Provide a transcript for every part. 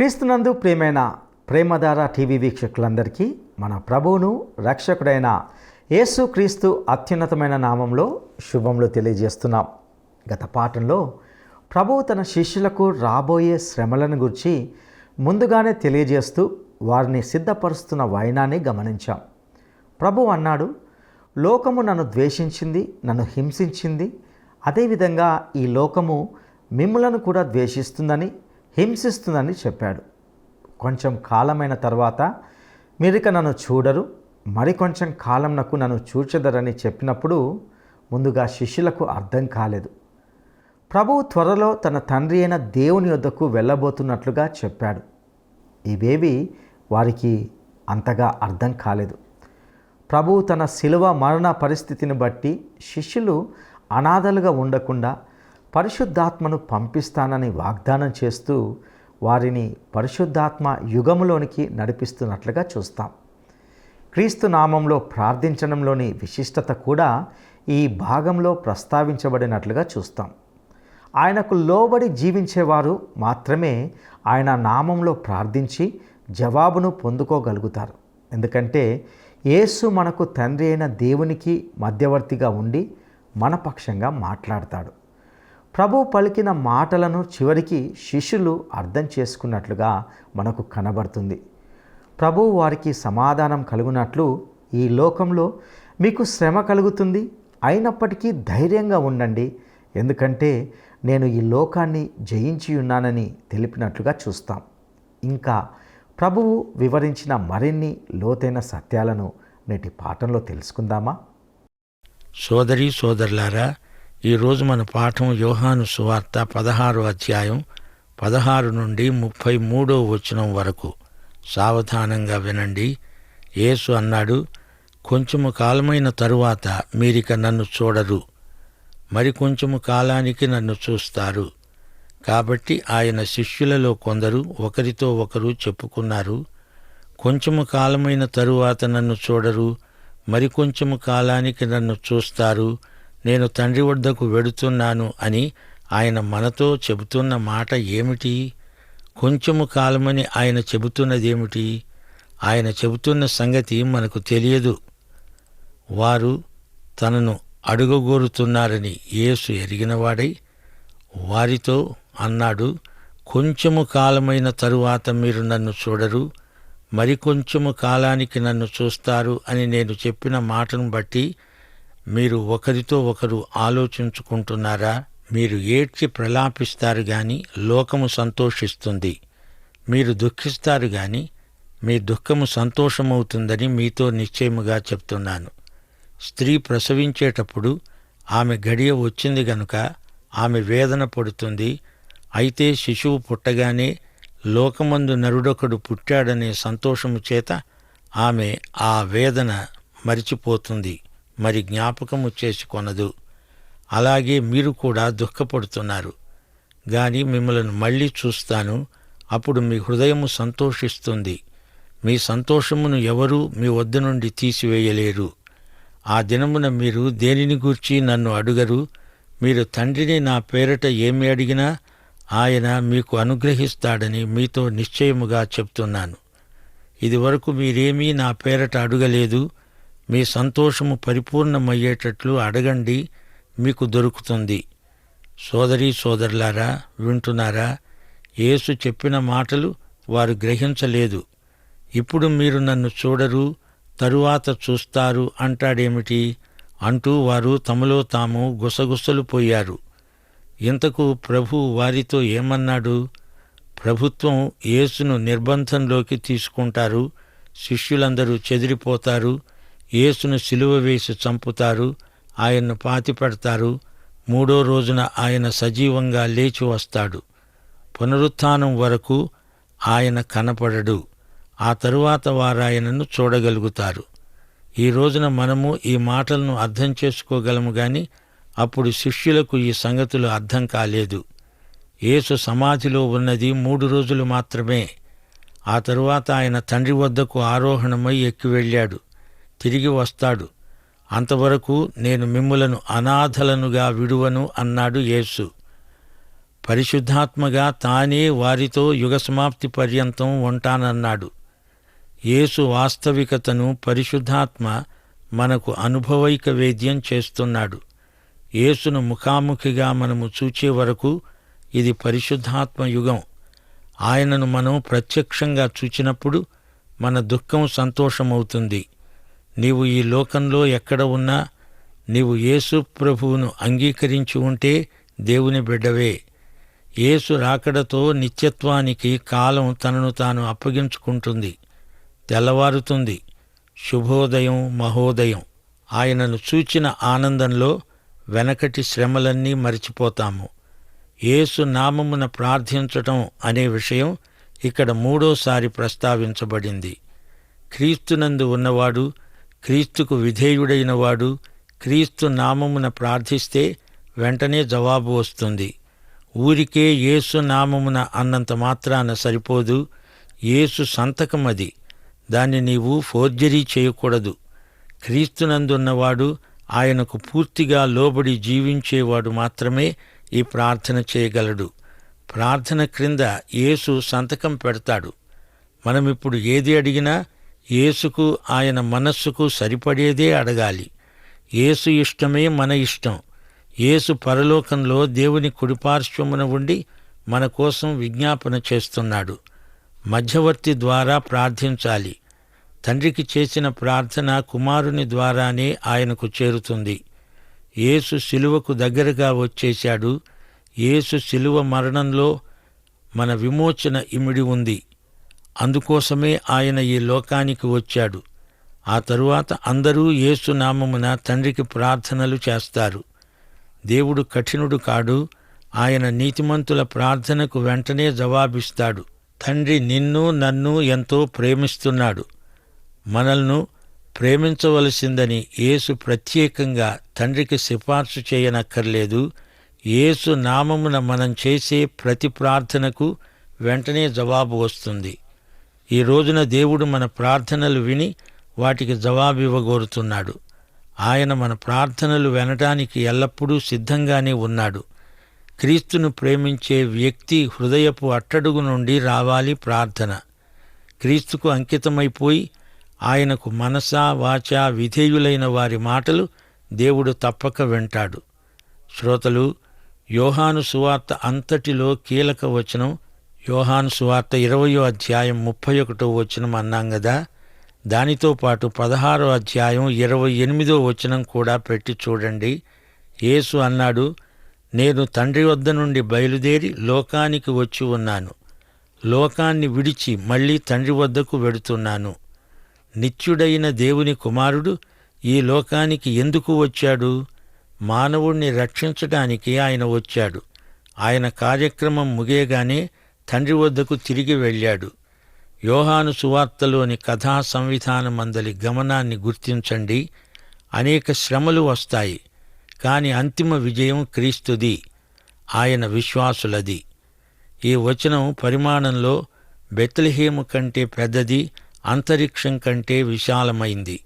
క్రీస్తునందు ప్రియమైన ప్రేమధార టీవీ వీక్షకులందరికీ మన ప్రభువును రక్షకుడైన యేసుక్రీస్తు అత్యున్నతమైన నామంలో శుభములు తెలియజేస్తున్నాం. గత పాఠంలో ప్రభువు తన శిష్యులకు రాబోయే శ్రమలను గురించి ముందుగానే తెలియజేస్తూ వారిని సిద్ధపరుస్తున్న వైనాన్ని గమనించాం. ప్రభువు అన్నాడు, లోకము నన్ను ద్వేషించింది, నన్ను హింసించింది, అదేవిధంగా ఈ లోకము మిమ్ములను కూడా ద్వేషిస్తుందని, హింసిస్తుందని చెప్పాడు. కొంచెం కాలమైన తర్వాత మీరిక నన్ను చూడరు, మరికొంచెం కాలంనకు నన్ను చూచెదరని చెప్పినప్పుడు ముందుగా శిష్యులకు అర్థం కాలేదు. ప్రభువు త్వరలో తన తండ్రి అయిన దేవుని యొద్దకు వెళ్ళబోతున్నట్లుగా చెప్పాడు. ఇవేవి వారికి అంతగా అర్థం కాలేదు. ప్రభువు తన శిలువ మరణ పరిస్థితిని బట్టి శిష్యులు అనాథలుగా ఉండకుండా పరిశుద్ధాత్మను పంపిస్తానని వాగ్దానం చేస్తూ వారిని పరిశుద్ధాత్మ యుగములోనికి నడిపిస్తున్నట్లుగా చూస్తాం. క్రీస్తు నామంలో ప్రార్థించడంలోని విశిష్టత కూడా ఈ భాగంలో ప్రస్తావించబడినట్లుగా చూస్తాం. ఆయనకు లోబడి జీవించేవారు మాత్రమే ఆయన నామంలో ప్రార్థించి జవాబును పొందుకోగలుగుతారు. ఎందుకంటే యేసు మనకు తండ్రి అయిన దేవునికి మధ్యవర్తిగా ఉండి మన పక్షంగా మాట్లాడతాడు. ప్రభువు పలికిన మాటలను చివరికి శిష్యులు అర్థం చేసుకున్నట్లుగా మనకు కనబడుతుంది. ప్రభువు వారికి సమాధానం కలుగునట్లు, ఈ లోకంలో మీకు శ్రమ కలుగుతుంది, అయినప్పటికీ ధైర్యంగా ఉండండి, ఎందుకంటే నేను ఈ లోకాన్ని జయించి ఉన్నానని తెలిపినట్లుగా చూస్తాం. ఇంకా ప్రభువు వివరించిన మరిన్ని లోతైన సత్యాలను నేటి పాఠంలో తెలుసుకుందామా? సోదరీ సోదరులారా, ఈరోజు మన పాఠం యోహాను సువార్త 16వ అధ్యాయం 16 నుండి 33వ వచనం వరకు. సావధానంగా వినండి. యేసు అన్నాడు, కొంచెము కాలమైన తరువాత మీరిక నన్ను చూడరు, మరికొంచెము కాలానికి నన్ను చూస్తారు. కాబట్టి ఆయన శిష్యులలో కొందరు ఒకరితో ఒకరు చెప్పుకున్నారు, కొంచెము కాలమైన తరువాత నన్ను చూడరు, మరికొంచెము కాలానికి నన్ను చూస్తారు, నేను తండ్రి వద్దకు వెడుతున్నాను అని ఆయన మనతో చెబుతున్న మాట ఏమిటి? కొంచెము కాలమని ఆయన చెబుతున్నదేమిటి? ఆయన చెబుతున్న సంగతి మనకు తెలియదు. వారు తనను అడుగగోరుతున్నారని యేసు ఎరిగినవాడై వారితో అన్నాడు, కొంచెము కాలమైన తరువాత మీరు నన్ను చూడరు, మరికొంచెము కాలానికి నన్ను చూస్తారు అని నేను చెప్పిన మాటను బట్టి మీరు ఒకరితో ఒకరు ఆలోచించుకుంటున్నారా? మీరు ఏడ్చి ప్రలాపిస్తారు గాని లోకము సంతోషిస్తుంది, మీరు దుఃఖిస్తారు గాని మీ దుఃఖము సంతోషమవుతుందని మీతో నిశ్చయముగా చెప్తున్నాను. స్త్రీ ప్రసవించేటప్పుడు ఆమె గడియ వచ్చింది గనుక ఆమె వేదన పడుతుంది. అయితే శిశువు పుట్టగానే లోకమందు నరుడొకడు పుట్టాడనే సంతోషము చేత ఆమె ఆ వేదన మరిచిపోతుంది, మరి జ్ఞాపకము చేసుకొనదు. అలాగే మీరు కూడా దుఃఖపడుతున్నారు, గాని మిమ్మల్ని మళ్ళీ చూస్తాను, అప్పుడు మీ హృదయము సంతోషిస్తుంది. మీ సంతోషమును ఎవరూ మీ వద్ద నుండి తీసివేయలేరు. ఆ దినమున మీరు దేనిని గూర్చి నన్ను అడుగరు. మీరు తండ్రిని నా పేరట ఏమి అడిగినా ఆయన మీకు అనుగ్రహిస్తాడని మీతో నిశ్చయముగా చెప్తున్నాను. ఇదివరకు మీరేమీ నా పేరట అడుగలేదు. మీ సంతోషము పరిపూర్ణమయ్యేటట్లు అడగండి, మీకు దొరుకుతుంది. సోదరీ సోదరులారా, వింటున్నారా? యేసు చెప్పిన మాటలు వారు గ్రహించలేదు. ఇప్పుడు మీరు నన్ను చూడరు, తరువాత చూస్తారు అంటాడేమిటి అంటూ వారు తమలో తాము గుసగుసలు పోయారు. ఇంతకు ప్రభు వారితో ఏమన్నాడు? ప్రభుత్వం యేసును నిర్బంధంలోకి తీసుకుంటారు, శిష్యులందరూ చెదిరిపోతారు, యేసును సిలువ వేసి చంపుతారు, ఆయన్ను పాతిపెడతారు, 3వ రోజున ఆయన సజీవంగా లేచి వస్తాడు. పునరుత్థానం వరకు ఆయన కనపడడు. ఆ తరువాత వారాయనను చూడగలుగుతారు. ఈ రోజున మనము ఈ మాటలను అర్థం చేసుకోగలము గాని అప్పుడు శిష్యులకు ఈ సంగతులు అర్థం కాలేదు. యేసు సమాధిలో ఉన్నది 3 రోజులు మాత్రమే. ఆ తరువాత ఆయన తండ్రి వద్దకు ఆరోహణమై ఎక్కి వెళ్ళాడు, తిరిగి వస్తాడు. అంతవరకు నేను మిమ్ములను అనాథలనుగా విడువను అన్నాడు యేసు. పరిశుద్ధాత్మగా తానే వారితో యుగసమాప్తి పర్యంతం ఉంటానన్నాడు. యేసు వాస్తవికతను పరిశుద్ధాత్మ మనకు అనుభవైక వేద్యం చేస్తున్నాడు. యేసును ముఖాముఖిగా మనము చూచే వరకు ఇది పరిశుద్ధాత్మ యుగం. ఆయనను మనం ప్రత్యక్షంగా చూచినప్పుడు మన దుఃఖం సంతోషమవుతుంది. నీవు ఈ లోకంలో ఎక్కడ ఉన్నా నీవు యేసు ప్రభువును అంగీకరించి ఉంటే దేవుని బిడ్డవే. యేసు రాకడతో నిత్యత్వానికి కాలం తనను తాను అప్పగించుకుంటుంది. తెల్లవారుతుంది. శుభోదయం, మహోదయం. ఆయనను చూచిన ఆనందంలో వెనకటి శ్రమలన్నీ మరిచిపోతాము. యేసు నామమున ప్రార్థించటం అనే విషయం ఇక్కడ మూడోసారి ప్రస్తావించబడింది. క్రీస్తునందు ఉన్నవాడు, క్రీస్తుకు విధేయుడైనవాడు క్రీస్తు నామమున ప్రార్థిస్తే వెంటనే జవాబు వస్తుంది. ఊరికే యేసు నామమున అన్నంత మాత్రాన సరిపోదు. యేసు సంతకమది. దాన్ని నీవు ఫోర్జరీ చేయకూడదు. క్రీస్తునందున్నవాడు, ఆయనకు పూర్తిగా లోబడి జీవించేవాడు మాత్రమే ఈ ప్రార్థన చేయగలడు. ప్రార్థన క్రింద యేసు సంతకం పెడతాడు. మనమిప్పుడు ఏది అడిగినా యేసుకు, ఆయన మనస్సుకు సరిపడేదే అడగాలి. యేసు ఇష్టమే మన ఇష్టం. యేసు పరలోకంలో దేవుని కుడిపార్శ్వమున ఉండి మన కోసం విజ్ఞాపన చేస్తున్నాడు. మధ్యవర్తి ద్వారా ప్రార్థించాలి. తండ్రికి చేసిన ప్రార్థన కుమారుని ద్వారానే ఆయనకు చేరుతుంది. యేసు శిలువకు దగ్గరగా వచ్చేశాడు. యేసు శిలువ మరణంలో మన విమోచన ఇమిడి ఉంది. అందుకోసమే ఆయన ఈ లోకానికి వచ్చాడు. ఆ తరువాత అందరూ యేసు నామమున తండ్రికి ప్రార్థనలు చేస్తారు. దేవుడు కఠినుడు కాడు. ఆయన నీతిమంతుల ప్రార్థనకు వెంటనే జవాబిస్తాడు. తండ్రి నిన్ను, నన్ను ఎంతో ప్రేమిస్తున్నాడు. మనల్ని ప్రేమించవలసిందని యేసు ప్రత్యేకంగా తండ్రికి సిఫార్సు చేయనక్కర్లేదు. యేసు నామమున మనం చేసే ప్రతి ప్రార్థనకు వెంటనే జవాబు వస్తుంది. ఈ రోజున దేవుడు మన ప్రార్థనలు విని వాటికి జవాబివ్వగోరుతున్నాడు. ఆయన మన ప్రార్థనలు వినటానికి ఎల్లప్పుడూ సిద్ధంగానే ఉన్నాడు. క్రీస్తును ప్రేమించే వ్యక్తి హృదయపు అట్టడుగు నుండి రావాలి ప్రార్థన. క్రీస్తుకు అంకితమైపోయి ఆయనకు మనసా వాచా విధేయులైన వారి మాటలు దేవుడు తప్పక వింటాడు. శ్రోతలు, యోహాను సువార్త అంతటిలో కీలక వచనం యోహాను సువార్త 20వ అధ్యాయం 31వ వచనం అన్నాం గదా. దానితో పాటు 16వ అధ్యాయం 28వ వచనం కూడా పెట్టి చూడండి. యేసు అన్నాడు, నేను తండ్రి వద్ద నుండి బయలుదేరి లోకానికి వచ్చి ఉన్నాను. లోకాన్ని విడిచి మళ్ళీ తండ్రి వద్దకు వెడుతున్నాను. నిత్యుడైన దేవుని కుమారుడు ఈ లోకానికి ఎందుకు వచ్చాడు? మానవుణ్ణి రక్షించడానికి ఆయన వచ్చాడు. ఆయన కార్యక్రమం ముగియగానే తండ్రి వద్దకు తిరిగి వెళ్ళాడు. యోహాను సువార్తలోని కథా సంవిధానమందలి గమనాన్ని గుర్తించండి. అనేక శ్రమలు వస్తాయి, కాని అంతిమ విజయం క్రీస్తుది, ఆయన విశ్వాసులది. ఈ వచనం పరిమాణంలో బెత్లెహేము కంటే పెద్దది, అంతరిక్షం కంటే విశాలమైంది.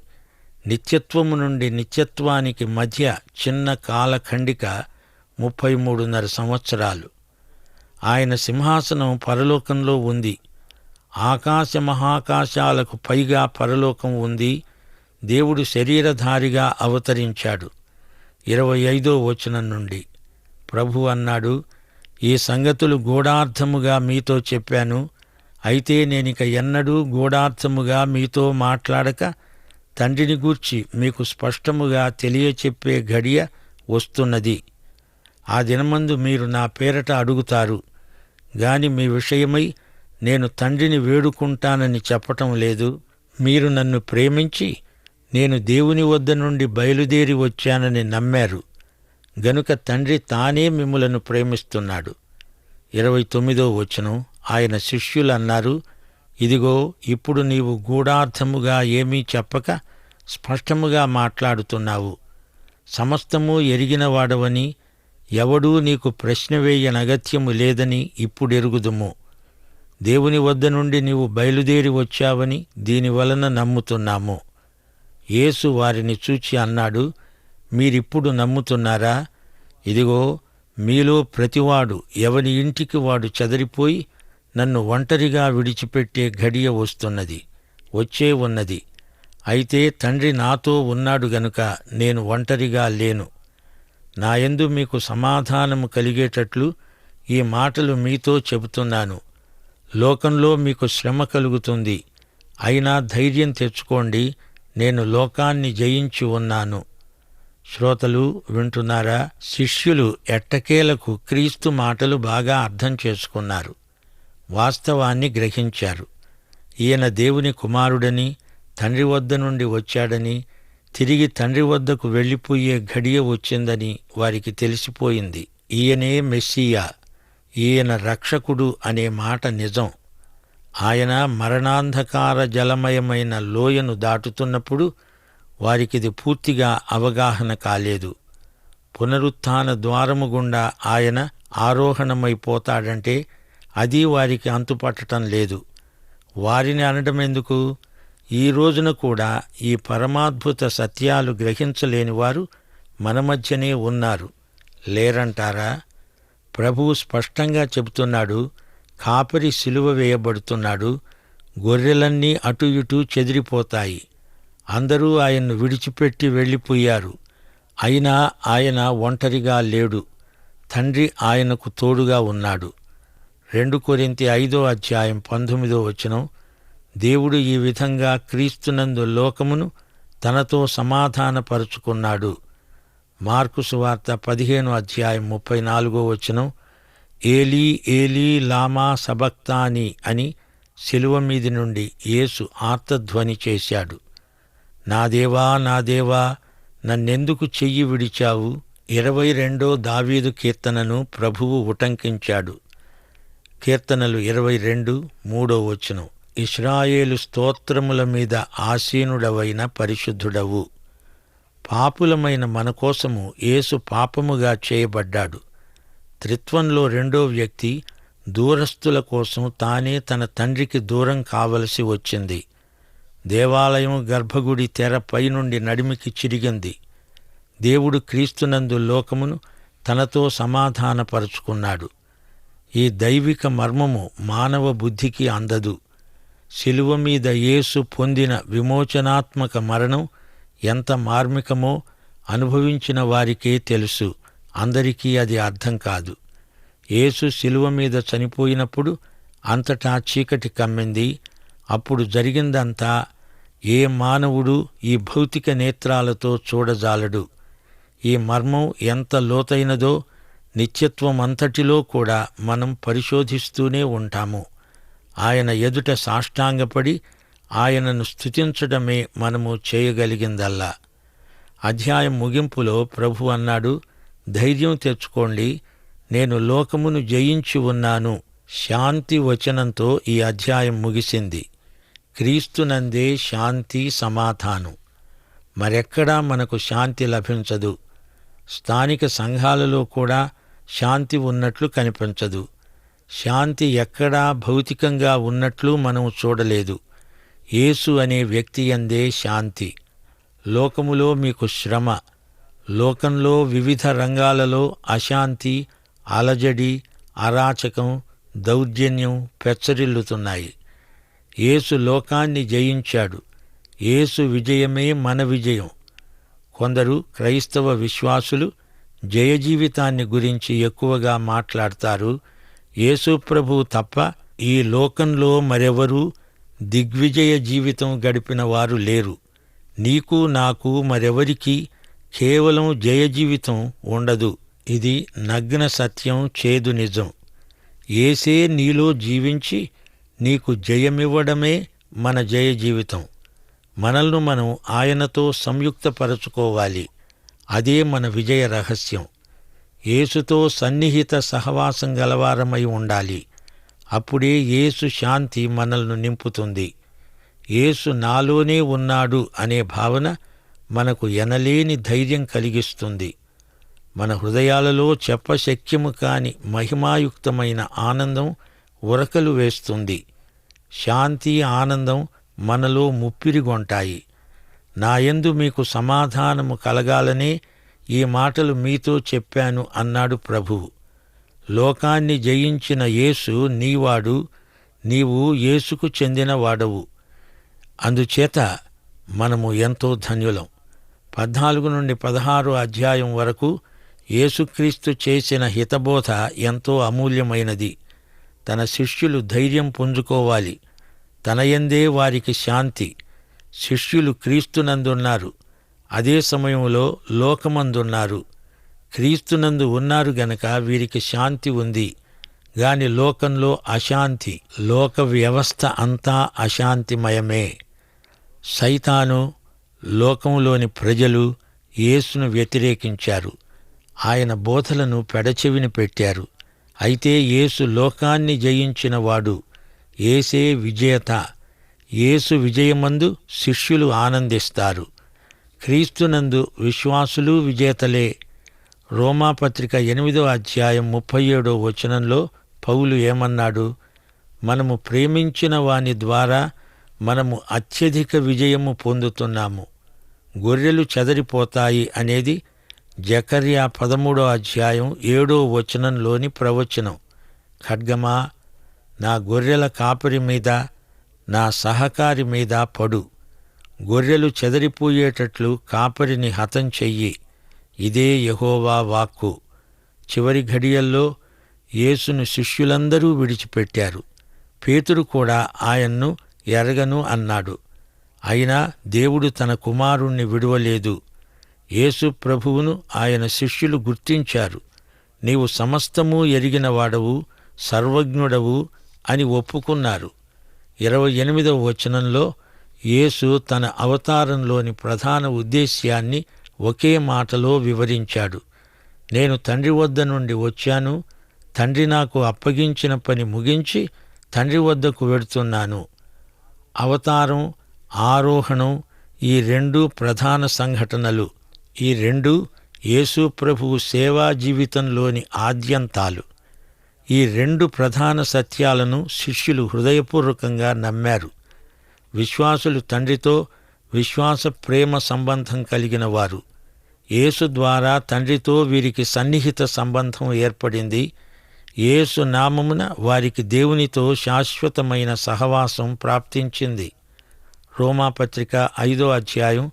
నిత్యత్వము నుండి నిత్యత్వానికి మధ్య చిన్న కాలఖండిక 33.5 సంవత్సరాలు. ఆయన సింహాసనం పరలోకంలో ఉంది. ఆకాశ మహాకాశాలకు పైగా పరలోకం ఉంది. దేవుడు శరీరధారిగా అవతరించాడు. 25వ వచనం నుండి ప్రభు అన్నాడు, ఈ సంగతులు గూఢార్థముగా మీతో చెప్పాను. అయితే నేనిక ఎన్నడూ గూఢార్థముగా మీతో మాట్లాడక తండ్రిని గూర్చి మీకు స్పష్టముగా తెలియచెప్పే ఘడియ వస్తున్నది. ఆ దినమందు మీరు నా పేరట అడుగుతారు గాని మీ విషయమై నేను తండ్రిని వేడుకుంటానని చెప్పటం లేదు. మీరు నన్ను ప్రేమించి నేను దేవుని వద్ద నుండి బయలుదేరి వచ్చానని నమ్మారు గనుక తండ్రి తానే మిమ్ములను ప్రేమిస్తున్నాడు. 29వ వచనం ఆయన శిష్యులు అన్నారు, ఇదిగో ఇప్పుడు నీవు గూఢార్థముగా ఏమీ చెప్పక స్పష్టముగా మాట్లాడుతున్నావు. సమస్తము ఎరిగినవాడవని ఎవడూ నీకు ప్రశ్న వేయనగత్యము లేదని ఇప్పుడెరుగుదుము. దేవుని వద్ద నుండి నీవు బయలుదేరి వచ్చావని దీనివలన నమ్ముతున్నాము. యేసు వారిని చూచి అన్నాడు, మీరిప్పుడు నమ్ముతున్నారా? ఇదిగో మీలో ప్రతివాడు ఎవని ఇంటికి వాడు చెదరిపోయి నన్ను ఒంటరిగా విడిచిపెట్టే ఘడియ వస్తున్నది, వచ్చే ఉన్నది. అయితే తండ్రి నాతో ఉన్నాడు గనుక నేను ఒంటరిగా లేను. నాయందు మీకు సమాధానము కలిగేటట్లు ఈ మాటలు మీతో చెబుతున్నాను. లోకంలో మీకు శ్రమ కలుగుతుంది, అయినా ధైర్యం తెచ్చుకోండి, నేను లోకాన్ని జయించి ఉన్నాను. శ్రోతలు వింటున్నారా? శిష్యులు ఎట్టకేలకు క్రీస్తు మాటలు బాగా అర్థం చేసుకున్నారు, వాస్తవాన్ని గ్రహించారు. ఈయన దేవుని కుమారుడని, తండ్రి వద్ద నుండి వచ్చాడని, తిరిగి తండ్రి వద్దకు వెళ్ళిపోయే ఘడియ వచ్చిందని వారికి తెలిసిపోయింది. ఈయనే మెస్సియా, ఈయన రక్షకుడు అనే మాట నిజం. ఆయన మరణాంధకార జలమయమైన లోయను దాటుతున్నప్పుడు వారికిది పూర్తిగా అవగాహన కాలేదు. పునరుత్థాన ద్వారము గుండా ఆయన ఆరోహణమైపోతాడంటే అది వారికి అంతుపట్టడం లేదు. వారిని అనడమెందుకు? ఈ రోజున కూడా ఈ పరమాద్భుత సత్యాలు గ్రహించలేని వారు మన మధ్యనే ఉన్నారు. లేరంటారా? ప్రభువు స్పష్టంగా చెబుతున్నాడు, కాపరి సిలువ వేయబడుతున్నాడు, గొర్రెలన్నీ అటు ఇటు చెదిరిపోతాయి. అందరూ ఆయన్ను విడిచిపెట్టి వెళ్ళిపోయారు. అయినా ఆయన ఒంటరిగా లేడు, తండ్రి ఆయనకు తోడుగా ఉన్నాడు. 2 కొరింథీ 5:19 దేవుడు ఈ విధంగా క్రీస్తునందు లోకమును తనతో సమాధానపరుచుకున్నాడు. మార్కు సువార్త 15:34 ఏలీ ఏలీ లామా సబక్తాని అని శిలువ మీది నుండి యేసు ఆర్తధ్వని చేశాడు. నా దేవా నా దేవా, నన్నెందుకు చెయ్యి విడిచావు? 22 దావీదు కీర్తనను ప్రభువు ఉటంకించాడు. కీర్తనలు 22:3 ఇశ్రాయేలు స్తోత్రముల మీద ఆసీనుడవైన పరిశుద్ధుడవు. పాపులమైన మన కోసము యేసు పాపముగా చేయబడ్డాడు. త్రిత్వంలో రెండో వ్యక్తి దూరస్థుల కోసం తానే తన తండ్రికి దూరం కావలసి వచ్చింది. దేవాలయం గర్భగుడి తెర పైనుండి నడిమికి చిరిగింది. దేవుడు క్రీస్తునందు లోకమును తనతో సమాధానపరుచుకున్నాడు. ఈ దైవిక మర్మము మానవ బుద్ధికి అందదు. శిలువ మీద యేసు పొందిన విమోచనాత్మక మరణం ఎంత మార్మికమో అనుభవించిన వారికే తెలుసు. అందరికీ అది అర్థం కాదు. యేసు శిలువ మీద చనిపోయినప్పుడు అంతటా చీకటి కమ్మింది. అప్పుడు జరిగిందంతా ఏ మానవుడు ఈ భౌతిక నేత్రాలతో చూడజాలడు. ఈ మర్మం ఎంత లోతైనదో నిత్యత్వం అంతటిలో కూడా మనం పరిశోధిస్తూనే ఉంటాము. ఆయన ఎదుట సాష్టాంగపడి ఆయనను స్తుతించడమే మనము చేయగలిగిందల్లా. అధ్యాయం ముగింపులో ప్రభు అన్నాడు, ధైర్యం తెచ్చుకోండి, నేను లోకమును జయించి ఉన్నాను. శాంతి వచనంతో ఈ అధ్యాయం ముగిసింది. క్రీస్తునందే శాంతి సమాధానం. మరెక్కడా మనకు శాంతి లభించదు. స్థానిక సంఘాలలో కూడా శాంతి ఉన్నట్లు కనిపించదు. శాంతి ఎక్కడా భౌతికంగా ఉన్నట్లు మనం చూడలేదు. యేసు అనే వ్యక్తి యందే శాంతి. లోకములో మీకు శ్రమ, లోకంలో వివిధ రంగాలలో అశాంతి, అలజడి, అరాచకం, దౌర్జన్యం పెచ్చరిల్లుతున్నాయి. యేసు లోకాన్ని జయించాడు. యేసు విజయమే మన విజయం. కొందరు క్రైస్తవ విశ్వాసులు జయజీవితాన్ని గురించి ఎక్కువగా మాట్లాడతారు. యేసు ప్రభువు తప్ప ఈ లోకంలో మరెవరూ దిగ్విజయ జీవితం గడిపిన వారు లేరు. నీకు నాకు మరెవరికీ కేవలం జయజీవితం ఉండదు. ఇది నగ్న సత్యం, చేదు నిజం. యేసే నీలో జీవించి నీకు జయమివ్వడమే మన జయ జీవితం. మనల్ని మనం ఆయనతో సంయుక్తపరచుకోవాలి. అదే మన విజయ రహస్యం. యేసుతో సన్నిహిత సహవాసం గలవారమై ఉండాలి. అప్పుడే యేసు శాంతి మనల్ని నింపుతుంది. యేసు నాలోనే ఉన్నాడు అనే భావన మనకు ఎనలేని ధైర్యం కలిగిస్తుంది. మన హృదయాలలో చెప్పశక్యము కాని మహిమాయుక్తమైన ఆనందం ఉరకలు వేస్తుంది. శాంతి, ఆనందం మనలో ముప్పిరిగొంటాయి. నాయందు మీకు సమాధానము కలగాలనే ఈ మాటలు మీతో చెప్పాను అన్నాడు ప్రభువు. లోకాన్ని జయించిన యేసు నీవాడు, నీవు యేసుకు చెందిన వాడవు. అందుచేత మనము ఎంతో ధన్యులం. 14 నుండి 16 అధ్యాయం వరకు యేసుక్రీస్తు చేసిన హితబోధ ఎంతో అమూల్యమైనది. తన శిష్యులు ధైర్యం పుంజుకోవాలి. తన యందే వారికి శాంతి. శిష్యులు క్రీస్తునందున్నారు, అదే సమయంలో లోకమందున్నారు. క్రీస్తునందు ఉన్నారు గనక వీరికి శాంతి ఉంది. గాని లోకంలో అశాంతి. లోక వ్యవస్థ అంతా అశాంతిమయమే. సైతాను, లోకంలోని ప్రజలు యేసును వ్యతిరేకించారు. ఆయన బోధలను పెడచెవిని పెట్టారు. అయితే యేసు లోకాన్ని జయించినవాడు. యేసే విజేత. యేసు విజయమందు శిష్యులు ఆనందిస్తారు. క్రీస్తునందు విశ్వాసులు విజేతలే. రోమాపత్రిక 8వ అధ్యాయం 37వ వచనంలో పౌలు ఏమన్నాడు? మనము ప్రేమించిన వాని ద్వారా మనము అత్యధిక విజయము పొందుతున్నాము. గొర్రెలు చెదరిపోతాయి అనేది జకర్యా 13వ అధ్యాయం 7వ వచనంలోని ప్రవచనం. ఖడ్గమా, నా గొర్రెల కాపరి మీద, నా సహకారి మీద పడు. గొర్రెలు చెదరిపోయేటట్లు కాపరిని హతం చెయ్యి. ఇదే యెహోవా వాక్కు. చివరి ఘడియల్లో యేసును శిష్యులందరూ విడిచిపెట్టారు. పేతురు కూడా ఆయన్ను ఎరగను అన్నాడు. అయినా దేవుడు తన కుమారుణ్ణి విడువలేదు. యేసు ప్రభువును ఆయన శిష్యులు గుర్తించారు. నీవు సమస్తమూ ఎరిగిన వాడవు, సర్వజ్ఞుడవు అని ఒప్పుకున్నారు. 28వ వచనంలో యేసు తన అవతారంలోని ప్రధాన ఉద్దేశ్యాన్ని ఒకే మాటలో వివరించాడు. నేను తండ్రి వద్ద నుండి వచ్చాను, తండ్రి నాకు అప్పగించిన పని ముగించి తండ్రి వద్దకు వెడుతున్నాను. అవతారం, ఆరోహణం ఈ రెండూ ప్రధాన సంఘటనలు. ఈ రెండూ యేసు ప్రభువు సేవా జీవితంలోని ఆద్యంతాలు. ఈ రెండు ప్రధాన సత్యాలను శిష్యులు హృదయపూర్వకంగా నమ్మారు. విశ్వాసులు తండ్రితో విశ్వాస ప్రేమ సంబంధం కలిగిన వారు. యేసు ద్వారా తండ్రితో వీరికి సన్నిహిత సంబంధం ఏర్పడింది. యేసు నామమున వారికి దేవునితో శాశ్వతమైన సహవాసం ప్రాప్తించింది. రోమాపత్రిక 5వ అధ్యాయం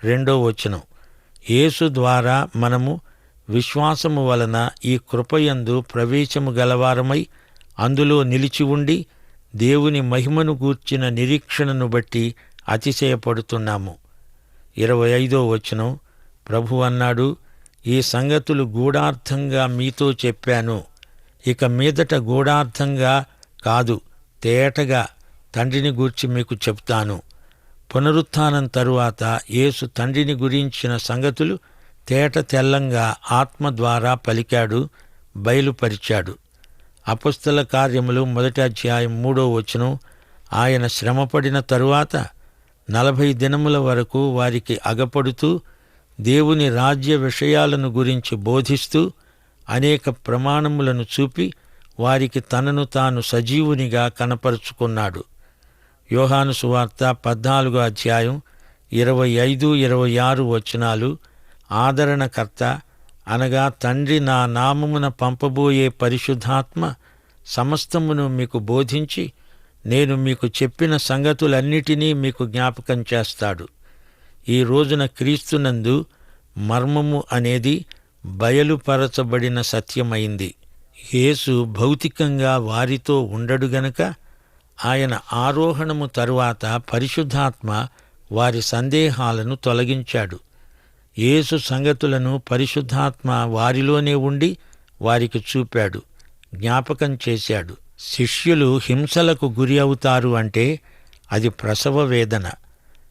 2వ వచనం. యేసు ద్వారా మనము విశ్వాసము వలన ఈ కృపయందు ప్రవేశము గలవారమై అందులో నిలిచి ఉండి దేవుని మహిమను గూర్చిన నిరీక్షణను బట్టి అతిశయపడుతున్నాము. 25వ వచనం. ప్రభు అన్నాడు, ఈ సంగతులు గూఢార్థంగా మీతో చెప్పాను. ఇక మీదట గూఢార్థంగా కాదు, తేటగా తండ్రిని గూర్చి మీకు చెప్తాను. పునరుత్థానం తరువాత యేసు తండ్రిని గురించిన సంగతులు తేట తెల్లంగా ఆత్మ ద్వారా పలికాడు, బయలుపరిచాడు. అపొస్తల కార్యములు 1వ అధ్యాయం 3వ వచనం. ఆయన శ్రమపడిన తరువాత 40 దినముల వరకు వారికి అగపడుతూ దేవుని రాజ్య విషయాలను గురించి బోధిస్తూ అనేక ప్రమాణములను చూపి వారికి తనను తాను సజీవునిగా కనపరుచుకున్నాడు. యోహాను సువార్త 14వ అధ్యాయం 25, 26 వచనాలు. ఆదరణకర్త అనగా తండ్రి నా నామమున పంపబోయే పరిశుద్ధాత్మ సమస్తమును మీకు బోధించి నేను మీకు చెప్పిన సంగతులన్నిటినీ మీకు జ్ఞాపకం చేస్తాడు. ఈ రోజున క్రీస్తునందు మర్మము అనేది బయలుపరచబడిన సత్యమైంది. యేసు భౌతికంగా వారితో ఉండడు గనుక ఆయన ఆరోహణము తరువాత పరిశుద్ధాత్మ వారి సందేహాలను తొలగించాడు. యేసు సంగతులను పరిశుద్ధాత్మ వారిలోనే ఉండి వారికి చూపాడు, జ్ఞాపకం చేశాడు. శిష్యులు హింసలకు గురి అవుతారు అంటే అది ప్రసవ వేదన.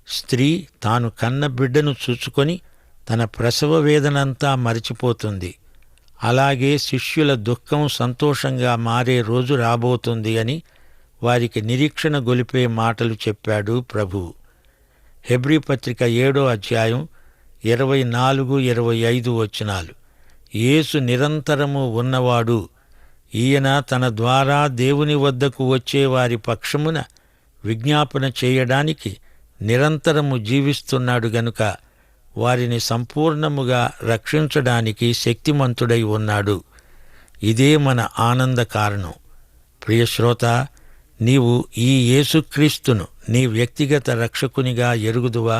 స్త్రీ తాను కన్న బిడ్డను చూచుకొని తన ప్రసవ వేదనంతా మరిచిపోతుంది. అలాగే శిష్యుల దుఃఖం సంతోషంగా మారే రోజు రాబోతుంది అని వారికి నిరీక్షణ గొలిపే మాటలు చెప్పాడు ప్రభువు. హెబ్రీ పత్రిక 7వ అధ్యాయం 24, 25 వచనాలు. యేసు నిరంతరము ఉన్నవాడు. ఈయన తన ద్వారా దేవుని వద్దకు వచ్చే వారి పక్షమున విజ్ఞాపన చేయడానికి నిరంతరము జీవిస్తున్నాడు గనుక వారిని సంపూర్ణముగా రక్షించడానికి శక్తిమంతుడై ఉన్నాడు. ఇదే మన ఆనంద కారణం. ప్రియశ్రోత, నీవు ఈ యేసుక్రీస్తును నీ వ్యక్తిగత రక్షకునిగా ఎరుగుదువా?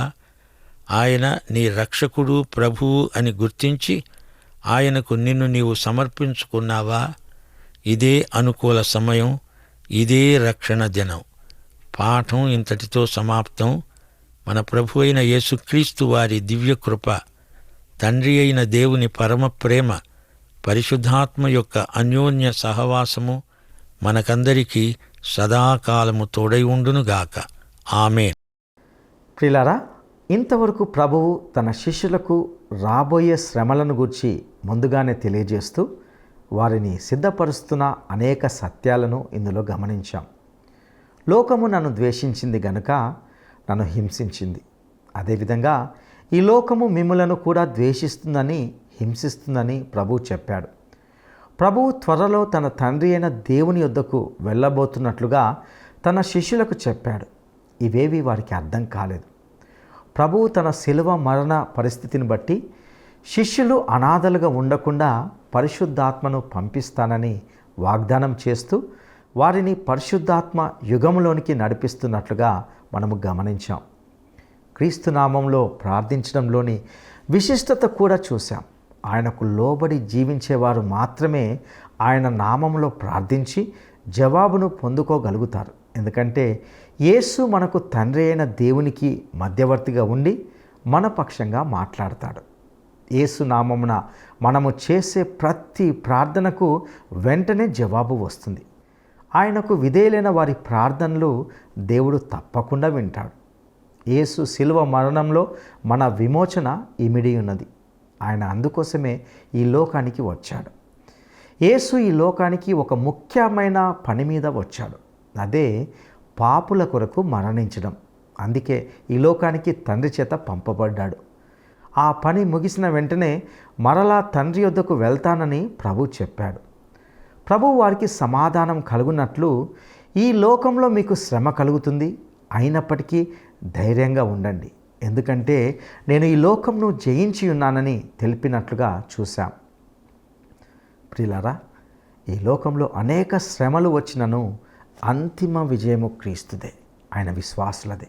ఆయన నీ రక్షకుడు, ప్రభువు అని గుర్తించి ఆయనకు నిన్ను నీవు సమర్పించుకున్నావా? ఇదే అనుకూల సమయం, ఇదే రక్షణ దినం. పాఠం ఇంతటితో సమాప్తం. మన ప్రభు అయిన యేసుక్రీస్తు వారి దివ్యకృప, తండ్రి అయిన దేవుని పరమ ప్రేమ, పరిశుద్ధాత్మ యొక్క అన్యోన్య సహవాసము మనకందరికీ సదాకాలము తోడై ఉండునుగాక. ఆమేన్. ప్రియులారా, ఇంతవరకు ప్రభువు తన శిష్యులకు రాబోయే శ్రమలను గూర్చి ముందుగానే తెలియజేస్తూ వారిని సిద్ధపరుస్తున్న అనేక సత్యాలను ఇందులో గమనించాం. లోకము నన్ను ద్వేషించింది గనుక నన్ను హింసించింది. అదేవిధంగా ఈ లోకము మిమ్ములను కూడా ద్వేషిస్తుందని, హింసిస్తుందని ప్రభువు చెప్పాడు. ప్రభువు త్వరలో తన తండ్రి అయిన దేవుని యొద్దకు వెళ్ళబోతున్నట్లుగా తన శిష్యులకు చెప్పాడు. ఇవేవి వారికి అర్థం కాలేదు. ప్రభువు తన శిలువ మరణ పరిస్థితిని బట్టి శిష్యులు అనాథలుగా ఉండకుండా పరిశుద్ధాత్మను పంపిస్తానని వాగ్దానం చేస్తూ వారిని పరిశుద్ధాత్మ యుగంలోనికి నడిపిస్తున్నట్లుగా మనము గమనించాం. క్రీస్తు నామంలో ప్రార్థించడంలోని విశిష్టత కూడా చూశాం. ఆయనకు లోబడి జీవించేవారు మాత్రమే ఆయన నామంలో ప్రార్థించి జవాబును పొందుకోగలుగుతారు. ఎందుకంటే యేసు మనకు తండ్రి అయిన దేవునికి మధ్యవర్తిగా ఉండి మన పక్షంగా మాట్లాడతాడు. యేసు నామమున మనము చేసే ప్రతి ప్రార్థనకు వెంటనే జవాబు వస్తుంది. ఆయనకు విధేయులైన వారి ప్రార్థనలు దేవుడు తప్పకుండా వింటాడు. యేసు శిలువ మరణంలో మన విమోచన ఇమిడి ఉన్నది. ఆయన అందుకోసమే ఈ లోకానికి వచ్చాడు. యేసు ఈ లోకానికి ఒక ముఖ్యమైన పని మీద వచ్చాడు. అదే పాపుల కొరకు మరణించడం. అందుకే ఈ లోకానికి తండ్రి చేత పంపబడ్డాడు. ఆ పని ముగిసిన వెంటనే మరలా తండ్రి యొద్దకు వెళ్తానని ప్రభు చెప్పాడు. ప్రభు వారికి సమాధానం కలుగునట్లు, ఈ లోకంలో మీకు శ్రమ కలుగుతుంది, అయినప్పటికీ ధైర్యంగా ఉండండి, ఎందుకంటే నేను ఈ లోకంను జయించి ఉన్నానని తెలిపినట్లుగా చూశాం. ప్రియులారా, ఈ లోకంలో అనేక శ్రమలు వచ్చినను అంతిమ విజయము క్రీస్తుదే, ఆయన విశ్వాసులదే.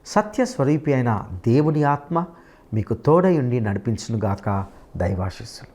సత్యస్వరూపి అయిన దేవుని ఆత్మ మీకు తోడయుండి నడిపించునుగాక. దైవాశీస్సులు.